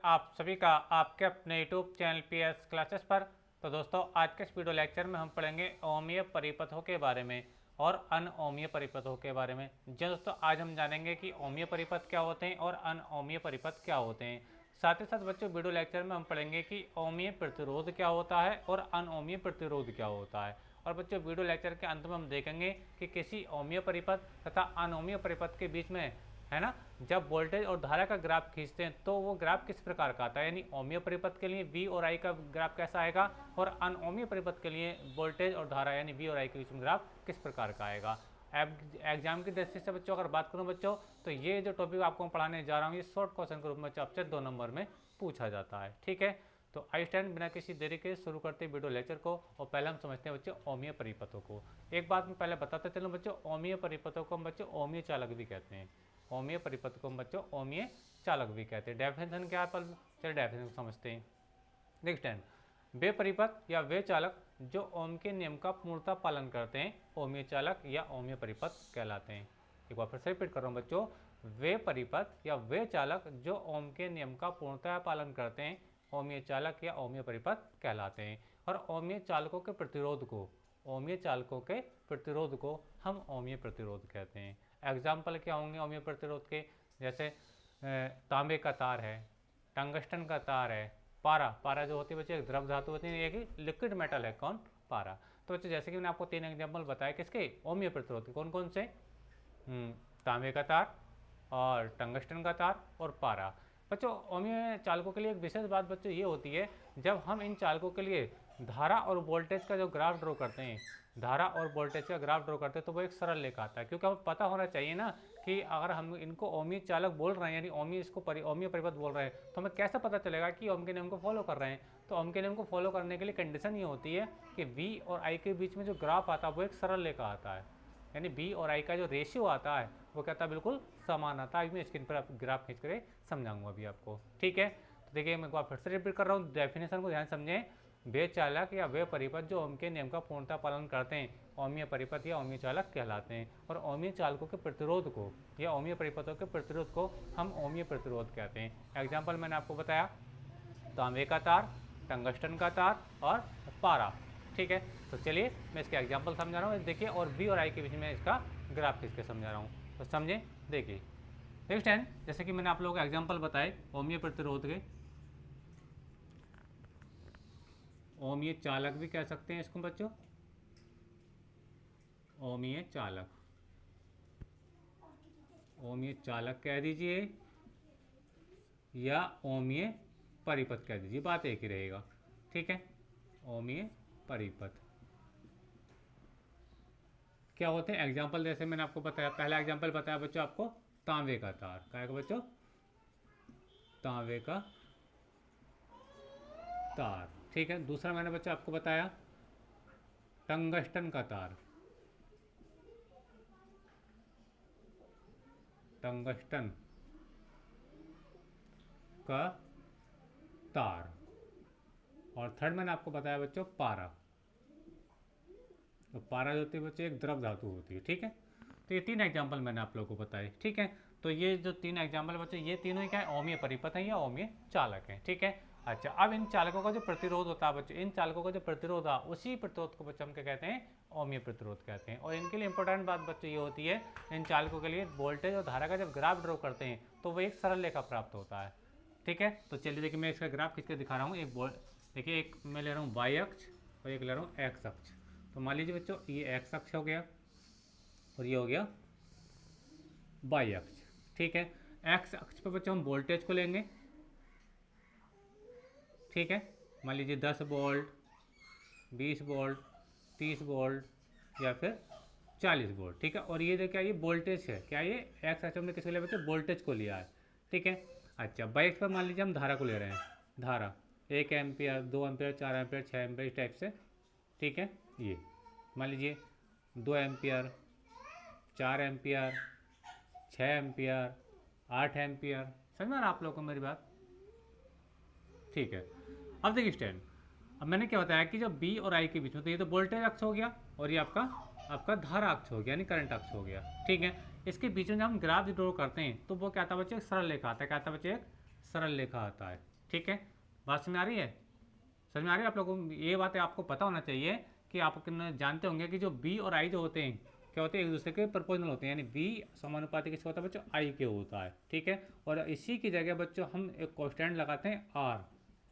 आप सभी का आपके अपने यूट्यूब चैनल पीएस क्लासेस पर। तो दोस्तों आज के इस वीडियो लेक्चर में हम पढ़ेंगे अवमयीय परिपथों के बारे में और अनअवमयीय परिपथों के बारे में। जी दोस्तों आज हम जानेंगे कि अवमयीय परिपथ क्या होते हैं और अनअवमयीय परिपथ क्या होते हैं। साथ ही साथ बच्चों वीडियो लेक्चर में हम पढ़ेंगे कि अवमयीय प्रतिरोध क्या होता है और अनअवमयीय प्रतिरोध क्या होता है। और बच्चों वीडियो लेक्चर के अंत में हम देखेंगे कि किसी अवमयीय परिपथ तथा अनअवमयीय परिपथ के बीच में है ना, जब वोल्टेज और धारा का ग्राफ खींचते हैं तो वो ग्राफ किस प्रकार का आता है, यानी अवमयीय परिपथ के लिए V और I का ग्राफ कैसा आएगा और अनअवमयीय परिपथ के लिए वोल्टेज और धारा यानी V और I के बीच में ग्राफ किस प्रकार का आएगा। एग्जाम की दृष्टि से बच्चों अगर बात करूं बच्चों तो ये जो टॉपिक आपको पढ़ाने जा रहा हूँ ये शॉर्ट क्वेश्चन के रूप में आपसे 2 नंबर में पूछा जाता है। ठीक है, तो आई स्टैंड बिना किसी देरी के शुरू करते वीडियो लेक्चर को। और पहले हम समझते हैं बच्चों अवमयीय परिपथों को। एक बात मैं पहले बताते चलूँ बच्चों, अवमयीय परिपथों को हम बच्चों अवमयीय चालक भी कहते हैं। अवमयीय परिपथ को हम बच्चों अवमयीय चालक भी कहते हैं। डेफिनेशन क्या है, पर चलिए डेफिनेशन समझते हैं। नेक्स्ट टाइम वे परिपथ या वे चालक जो ओम के नियम का पूर्णतः पालन करते हैं अवमयीय चालक या अवमयीय परिपथ कहलाते हैं। एक बार फिर से रिपीट कर रहा हूँ बच्चों, वे परिपथ या वे चालक जो ओम के नियम का पूर्णतः पालन करते हैं अवमयीय चालक या अवमयीय परिपथ कहलाते हैं। और अवमयीय चालकों के प्रतिरोध को अवमयीय चालकों के प्रतिरोध को हम अवमयीय प्रतिरोध कहते हैं। एग्जाम्पल क्या होंगे अवमयीय प्रतिरोध के, जैसे तांबे का तार है, टंगस्टन का तार है, पारा। पारा जो होती है बच्चे एक द्रव धातु होती है, एक लिक्विड मेटल है कौन, पारा। तो बच्चे जैसे कि मैंने आपको 3 एग्जाम्पल बताया किसके, अवमयीय प्रतिरोध के। कौन कौन से, तांबे का तार और टंगस्टन का तार और पारा। बच्चों अवमयीय चालकों के लिए एक विशेष बात बच्चों ये होती है, जब हम इन चालकों के लिए धारा और वोल्टेज का जो ग्राफ ड्रॉ करते हैं, धारा और वोल्टेज का ग्राफ ड्रॉ करते हैं तो वो एक सरल रेखा आता है। क्योंकि हमें पता होना चाहिए ना कि अगर हम इनको अवमयीय चालक बोल रहे हैं यानी अवमयीय इसको अवमयीय परिपथ बोल रहे हैं तो हमें कैसे पता चलेगा कि ओम के नियम को फॉलो कर रहे हैं। तो ओम के नियम को फॉलो करने के लिए कंडीशन ये होती है कि V और I के बीच में जो ग्राफ आता है वो एक सरल रेखा आता है, यानी V और I का जो रेशियो आता है वो कहता है बिल्कुल समान आता है। मैं स्क्रीन पर ग्राफ खींच कर समझाऊंगा अभी आपको। ठीक है, तो देखिए मैं एक बार फिर से रिपीट कर रहा हूँ, डेफिनेशन को ध्यान समझें। वे चालक या वे परिपथ जो ओम के नियम का पूर्णतः पालन करते हैं अवमयीय परिपथ या अवमयीय चालक कहलाते हैं। और अवमयीय चालकों के प्रतिरोध को या अवमयीय परिपथों के प्रतिरोध को हम अवमयीय प्रतिरोध कहते हैं। एग्जाम्पल मैंने आपको बताया, तांबे का तार, टंगस्टन का तार और पारा। ठीक है, तो चलिए मैं इसके एग्जाम्पल समझा रहा हूँ। देखिए और V और I के बीच में इसका ग्राफ खींच के समझा रहा हूँ, तो समझें। देखिए नेक्स्ट टाइम जैसे कि मैंने आप लोगों को एग्जाम्पल बताए अवमयीय प्रतिरोध के, अवमयीय चालक भी कह सकते हैं इसको बच्चों, अवमयीय चालक, अवमयीय चालक कह दीजिए या अवमयीय परिपथ कह दीजिए, बात एक ही रहेगा। ठीक है, अवमयीय परिपथ क्या होते हैं, एग्जाम्पल जैसे मैंने आपको बताया, पहला एग्जाम्पल बताया बच्चों आपको तांबे का तार, क्या है बच्चों, तांबे का तार। ठीक है, दूसरा मैंने बच्चों आपको बताया टंगस्टन का तार, टंगस्टन का तार। और थर्ड मैंने आपको बताया बच्चों पारा, तो पारा जो होती है बच्चों एक द्रव धातु होती है। ठीक है, तो ये 3 एग्जाम्पल मैंने आप लोगों को बताए। ठीक है, तो ये जो 3 एग्जाम्पल बच्चों ये तीनों ही क्या है, अवमयीय परिपथ है या अवमयीय चालक है। ठीक है, अच्छा अब इन चालकों का जो प्रतिरोध होता है बच्चों, इन चालकों का जो प्रतिरोध है उसी प्रतिरोध को बच्चों हम क्या कहते हैं, अवमयीय प्रतिरोध कहते हैं। और इनके लिए इंपॉर्टेंट बात बच्चों ये होती है, इन चालकों के लिए वोल्टेज और धारा का जब ग्राफ ड्रॉ करते हैं तो वो एक सरल रेखा प्राप्त होता है। ठीक है, तो चलिए देखिए मैं इसका ग्राफ खींच के दिखा रहा हूँ। एक देखिए, एक मैं ले रहा हूँ वाई अक्ष और एक ले रहा हूँ एक्स अक्ष। तो मान लीजिए बच्चों ये एक्स अक्ष हो गया और ये हो गया वाई अक्ष। ठीक है, एक्स अक्ष पर बच्चों हम वोल्टेज को लेंगे। ठीक है, मान लीजिए 10 वोल्ट, 20 वोल्ट, 30 वोल्ट या फिर 40 वोल्ट। ठीक है, और ये जो क्या ये वोल्टेज है, क्या ये एक्स अक्ष हमने किसको लिया बच्चों, वोल्टेज को लिया है। ठीक है, अच्छा वाई अक्ष पर मान लीजिए हम धारा को ले रहे हैं, धारा 1 एम्पियर, 2 एम्पियर, 4 एम्पियर, 6 एम्पियर इस टाइप से। ठीक है, ये मान लीजिए 2 एम्पियर, 4 एम्पियर, 6 एम्पियर, 8 एम्पियर। समझ में आ रहा आप लोगों को मेरी बात। ठीक है, अब देखिए स्टैंड, अब मैंने क्या बताया कि जब B और I के बीच में, तो ये तो वोल्टेज अक्ष हो गया और ये आपका धारा अक्ष हो गया यानी करंट अक्ष हो गया। ठीक है, इसके बीच में जब हम ग्राफ ड्रॉ करते हैं तो वो क्या आता है बच्चे, एक सरल रेखा आता है। क्या आता है बच्चे, एक सरल रेखा आता है। ठीक है, बात समझ आ रही है? समझ में आ रही है आप लोगों को? ये बात आपको पता होना चाहिए कि आप जानते होंगे कि जो बी और आई जो होते हैं क्या होते हैं, एक दूसरे के प्रोपोर्शनल होते हैं, यानी बी समानुपाती किसका होता है बच्चों, आई के होता है। ठीक है, और इसी की जगह बच्चों हम एक कॉन्स्टेंट लगाते हैं आर,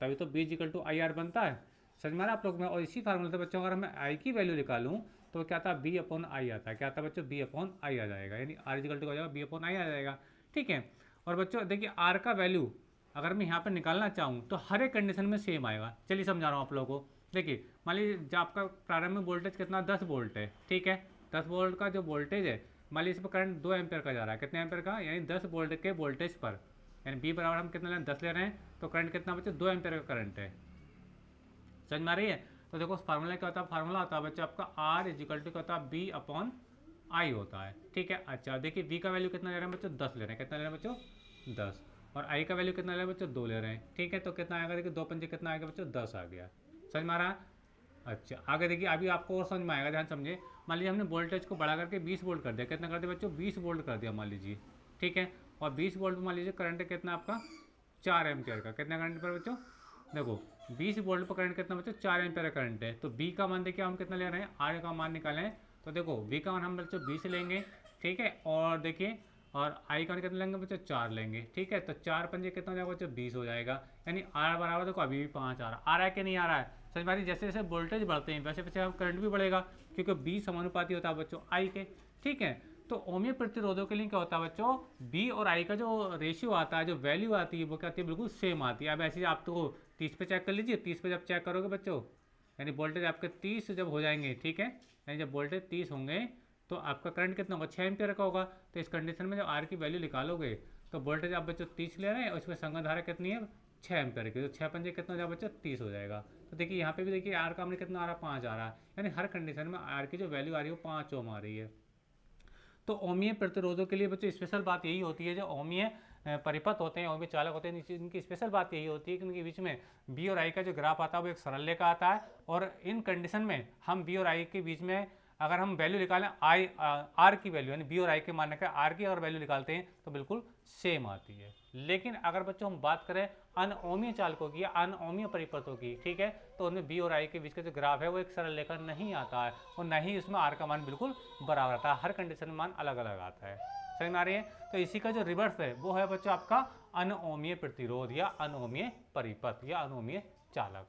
तभी तो B equal to I R बनता है। समझ में आ रहा है आप लोग में? और इसी फार्मूले से बच्चों अगर मैं आई की वैल्यू निकालूं तो क्या आता है, बी अपॉन आई आता है। क्या आता है बच्चों, बी अपॉन आई आ जाएगा, यानी आर इक्वल टू हो जाएगा बी अपॉन आई आ जाएगा। ठीक है, और बच्चों देखिए आर का वैल्यू अगर मैं यहाँ पर निकालना चाहूँ तो हर एक कंडीशन में सेम आएगा। चलिए समझा रहा हूँ आप लोगों को। देखिए मान लीजिए जब आपका प्रारंभ में वोल्टेज कितना 10 वोल्ट है, ठीक है, 10 वोल्ट का जो वोल्टेज है, मान लीजिए इस पर करंट 2 एम्पेयर का जा रहा है, कितने एम्पेयर का, यानी 10 वोल्ट के वोल्टेज पर, यानी बी बराबर हम कितना ले रहे हैं, 10 ले रहे हैं, तो करंट कितना बच्चे 2 एम्पेयर का करंट है। समझ में आ रही है? तो देखो फार्मूला क्या होता है, फार्मूला होता है बच्चे आपका आर इजिकल टू क्या होता है, बी अपॉन आई होता है। ठीक है, अच्छा देखिए बी का वैल्यू कितना ले रहे हैं बच्चों, 10 ले रहे हैं, कितना ले रहे हैं बच्चों 10, और आई का वैल्यू कितना ले रहे हैं बच्चों 2 ले रहे हैं। ठीक है, तो कितना आएगा देखिए 2 पंजे कितना आएगा बच्चों 10 आ गया। समझ में आ रहा है? अच्छा आगे देखिए अभी आपको और समझ में आएगा, ध्यान समझिए। मान लीजिए हमने वोल्टेज को बढ़ा करके 20 वोल्ट कर दिया, कितना कर दिया बच्चों 20 वोल्ट कर दिया मान लीजिए। ठीक है, और 20 वोल्ट में मान लीजिए करंट कितना आपका 4 एम्पियर का, कितना करंट पर बच्चों, देखो 20 वोल्ट पर करंट कितना बच्चों 4 एम्पियर का करंट है। तो बी का मान देखिए हम कितना ले रहे हैं, आर का मान निकालें, तो देखो बी का मान हम बच्चों 20 लेंगे। ठीक है, और देखिए और आई का मान कितना लेंगे बच्चों 4 लेंगे। ठीक है, तो 4 पंजे कितना हो जाएगा बच्चों 20 हो जाएगा, यानी आर बराबर देखो अभी भी 5 आ रहा है कि नहीं आ रहा है? समझ में आ रही? जैसे जैसे वोल्टेज बढ़ते हैं वैसे वैसे हम करंट भी बढ़ेगा, क्योंकि बी समानुपाती होता है बच्चों आई के। ठीक है, तो ओमियो प्रतिरोधों के लिए क्या होता है बच्चों, बी और आई का जो रेशियो आता है, जो वैल्यू आती है वो क्या आती है, बिल्कुल सेम आती है। अब ऐसे आप तो 30 पे चेक कर लीजिए, 30 पे जब चेक करोगे बच्चों, यानी वोल्टेज आपके 30 जब हो जाएंगे, ठीक है, यानी जब वोल्टेज 30 होंगे तो आपका करंट कितना होगा 6 एम्पियर का होगा। तो इस कंडीशन में जब आर की वैल्यू निकालोगे तो वोल्टेज आप बच्चों 30 ले रहे हैं और इसमें संगत धारा कितनी है 6 एम्पियर की, तो 6 पंजे कितना हो जाएगा बच्चों 30 हो जाएगा। तो देखिए यहाँ पे भी देखिए आर का हमने कितना आ रहा है 5 आ रहा है, यानी हर कंडीशन में आर की जो वैल्यू आ रही है वो 5 ओम आ रही है। तो ओमीय प्रतिरोधों के लिए बच्चों स्पेशल बात यही होती है, जो ओमीय परिपथ होते हैं, ओमीय चालक होते हैं, इनकी स्पेशल बात यही होती है कि इनके बीच में बी और आई का जो ग्राफ आता है वो एक सरल रेखा आता है, और इन कंडीशन में हम बी और आई के बीच में अगर हम वैल्यू निकालें आई आर की वैल्यू, यानी बी और आई के मानने का आर की अगर वैल्यू निकालते हैं तो बिल्कुल सेम आती है। लेकिन अगर बच्चों हम बात करें अनओमीय चालकों की या अनओमीय परिपथों की, ठीक है, तो उनमें बी और आई के बीच का जो ग्राफ है वो एक सरल रेखा नहीं आता है, और न ही उसमें आर का मान बिल्कुल बराबर आता है, हर कंडीशन में मान अलग अलग आता है। समझ में आ रही है? तो इसी का जो रिवर्स है वो है बच्चों आपका अनओमीय प्रतिरोध या अनओमीय परिपथ या अनओमीय चालक।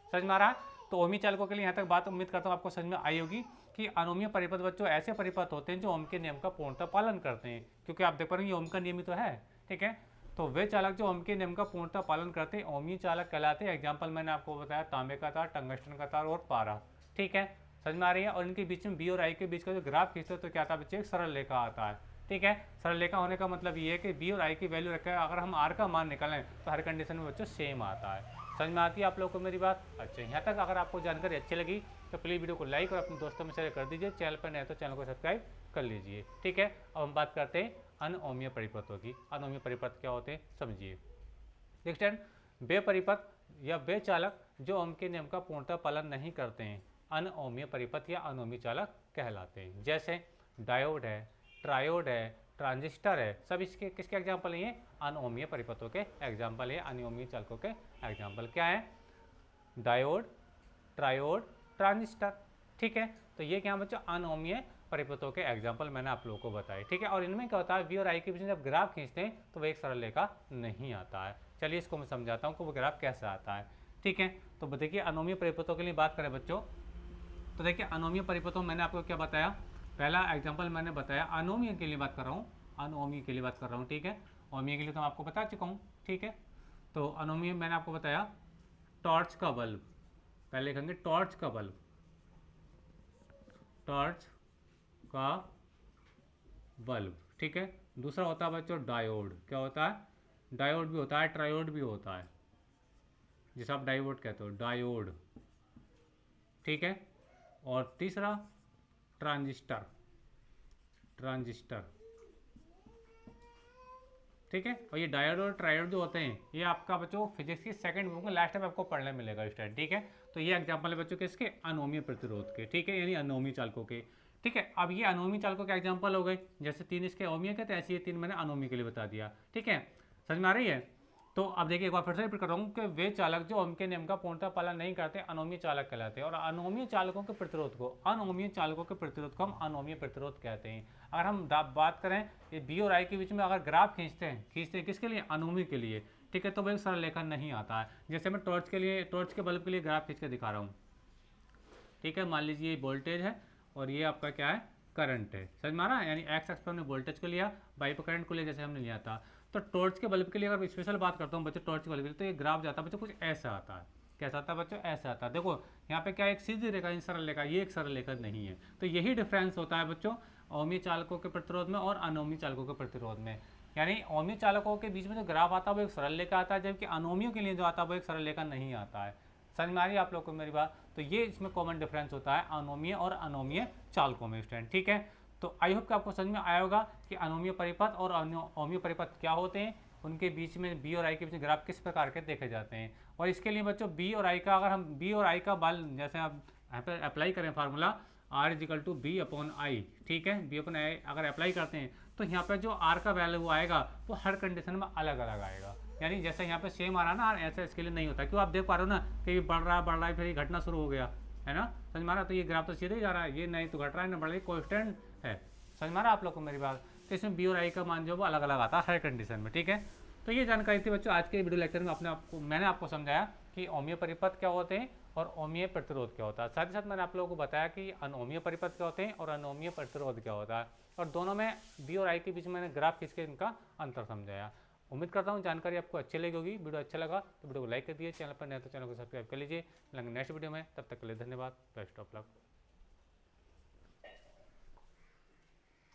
समझ में आ रहा है? तो ओमीय चालकों के लिए यहाँ तक बात उम्मीद करता हूँ आपको समझ में आई होगी कि अनोमीय परिपथ बच्चों ऐसे परिपथ होते हैं जो ओम के नियम का पूर्णतः पालन करते हैं, क्योंकि आप देख पा रहे हैं ये ओम का नियम ही तो है। ठीक है, तो वे चालक जो ओम के नियम का पूर्णतः पालन करते हैं ओमीय चालक कहलाते हैं। एग्जाम्पल मैंने आपको बताया तांबे का तार, टंगस्टन का तार और पारा। ठीक है, समझ में आ रही है? और इनके बीच में बी और आई के बीच का जो ग्राफ खींचते तो क्या आता है बच्चे, एक सरल रेखा आता है। ठीक है, सरल रेखा होने का मतलब ये है कि बी और आई की वैल्यू रखकर अगर हम आर का मान निकालें तो हर कंडीशन में बच्चों सेम आता है। समझ में आती है आप लोगों को मेरी बात? अच्छा, यहाँ तक अगर आपको जानकारी अच्छी लगी तो प्लीज़ वीडियो को लाइक और अपने दोस्तों में शेयर कर दीजिए। चैनल पर नए तो चैनल को सब्सक्राइब कर लीजिए। ठीक है, अब हम बात करते हैं अनओमीय परिपथों की। अनओमीय परिपथ क्या होते हैं समझिए। नेक्स्ट है वे परिपथ या वे चालक जो ओम के नियम का पूर्णतः पालन नहीं करते हैं अनओमीय परिपथ या अनओमीय चालक कहलाते हैं। जैसे डायोड है, ट्रायोड है, ट्रांजिस्टर है, सब इसके किसके एग्जाम्पल हैं? अनओमीय परिपथों के एग्जाम्पल है, अनओमीय चालकों के एग्जाम्पल क्या है? Diode, triode, transistor. ठीक है, तो ये क्या बच्चों अनओमीय परिपथों के एग्जाम्पल मैंने आप लोगों को बताए। ठीक है, और इनमें क्या होता है वी और आई के बीच में जब ग्राफ खींचते हैं तो वो एक सरल रेखा नहीं आता है। चलिए इसको मैं समझाता हूँ कि वो ग्राफ कैसे आता है। ठीक है, तो देखिए अनोमीय परिपथों के लिए बात करें बच्चों, तो देखिए अनोमीय परिपथों मैंने आपको क्या बताया, पहला एग्जाम्पल मैंने बताया अनोमीय के लिए बात कर रहा हूँ, अनोमीय के लिए बात कर रहा हूँ। ठीक है, ओमीय के लिए तो मैं आपको बता चुका हूँ। ठीक है, तो अनोमीय मैंने आपको बताया टॉर्च का बल्ब, पहले लिखेंगे टॉर्च का बल्ब, टॉर्च का बल्ब। ठीक है, दूसरा होता है बच्चों डायोड। क्या होता है? डायोड भी होता है, ट्रायोड भी होता है, जिसे आप डायोड कहते हो, डायोड। ठीक है, और तीसरा ट्रांजिस्टर, ट्रांजिस्टर। ठीक है, और ये डायोड और ट्रायोड जो होते हैं ये आपका बच्चों फिजिक्स की सेकंड बुक में लास्ट टाइम आपको पढ़ने मिलेगा स्टूडेंट। ठीक है, तो ये एग्जांपल है बच्चों के इसके अनोमीय प्रतिरोध के। ठीक है, यानी अनोमीय चालकों के। ठीक है, अब ये अनोमीय चालकों के एग्जांपल हो गए, जैसे 3 इसके ओमीय के, तो ऐसे ये 3 मैंने अनोमीय के लिए बता दिया। ठीक है, समझ में आ रही है? तो अब देखिए एक बार फिर से रिपीट कर रहा हूँ कि वे चालक जो ओम के नियम का पूर्णतः पालन नहीं करते अनोमीय चालक कहलाते हैं, और अनोमीय चालकों के प्रतिरोध को हम अनोमीय प्रतिरोध कहते हैं। अगर हम बात करें ये बी और आई के बीच में अगर ग्राफ खींचते हैं किसके लिए, अनोमीय के लिए, ठीक है, तो वो एक सरल रेखा नहीं आता है। जैसे मैं टॉर्च के बल्ब के लिए ग्राफ खींच के दिखा रहा हूँ, ठीक है। मान लीजिए ये वोल्टेज है और ये आपका क्या है, करंट है, समझ में आ रहा है। यानी एक्स अक्ष पर हमने वोल्टेज को लिया, वाई पर करंट को लिया, जैसे हमने लिया था। तो टॉर्च के बल्ब के लिए अगर स्पेशल बात करता हूँ बच्चों, टॉर्च के बल्ब के लिए, तो ये ग्राफ जाता है बच्चों कुछ ऐसा आता है। कैसा आता है बच्चों, ऐसा आता है। देखो यहाँ पे क्या एक सीधी रेखा, सरल रेखा, ये एक सरल रेखा नहीं है। तो यही डिफरेंस होता है बच्चों ओमीय चालकों के प्रतिरोध में और अनोमीय चालकों के प्रतिरोध में। यानी ओमीय चालकों के बीच में जो ग्राफ आता है वो एक सरल रेखा आता है, जबकि अनोमियों के लिए जो आता है वो एक सरल रेखा नहीं आता है। समझ में आ रही है आप लोग को मेरी बात। तो ये इसमें कॉमन डिफरेंस होता है अनोमीय और अनोमीय चालकों में स्टूडेंट, ठीक है। तो आई होप कि आपको समझ में आया होगा कि अनोमीय परिपथ और अनोमीय परिपथ क्या होते हैं, उनके बीच में बी और आई के बीच ग्राफ किस प्रकार के देखे जाते हैं। और इसके लिए बच्चों बी और आई का, अगर हम बी और आई का बल जैसे आप यहाँ पर अप्लाई करें formula R equal to B upon I, ठीक है, बी अपॉन आई अगर अप्लाई करते हैं तो यहाँ पर जो R का वैल्यू आएगा वो हर कंडीशन में अलग अलग आएगा। यानी जैसे यहाँ पे सेम आ रहा ना, ऐसा इसके लिए नहीं होता। क्यों, आप देख पा रहे हो ना कि ये बढ़ रहा है फिर ये घटना शुरू हो गया है ना, समझ मारा। तो ये ग्राफ तो सीधे ही जा रहा है, ये नहीं तो घट रहा है ना बढ़ रहा है, कॉन्स्टेंट है। समझ मारा आप लोग को मेरी बात। तो इसमें बी और आई का मान जो वो अलग अलग आता है हर कंडीशन में, ठीक है। तो ये जानकारी थी बच्चों आज के वीडियो लेक्चर में मैंने आपको समझाया कि ओमीय परिपथ क्या होते हैं और ओमीय प्रतिरोध क्या होता है। साथ ही साथ मैंने आप लोगों को बताया कि अनोमीय परिपथ क्या होते हैं और अनोमीय प्रतिरोध क्या होता है, और दोनों में बी और आई के बीच में मैंने ग्राफ खींच के इनका अंतर समझाया। उम्मीद करता हूँ जानकारी आपको अच्छी लगी होगी। वीडियो अच्छा लगा तो वीडियो को लाइक कर दिए, चैनल पर नए तो चैनल को सब्सक्राइब कर लीजिए। नेक्स्ट वीडियो में, तब तक के लिए धन्यवाद, बेस्ट ऑफ लक।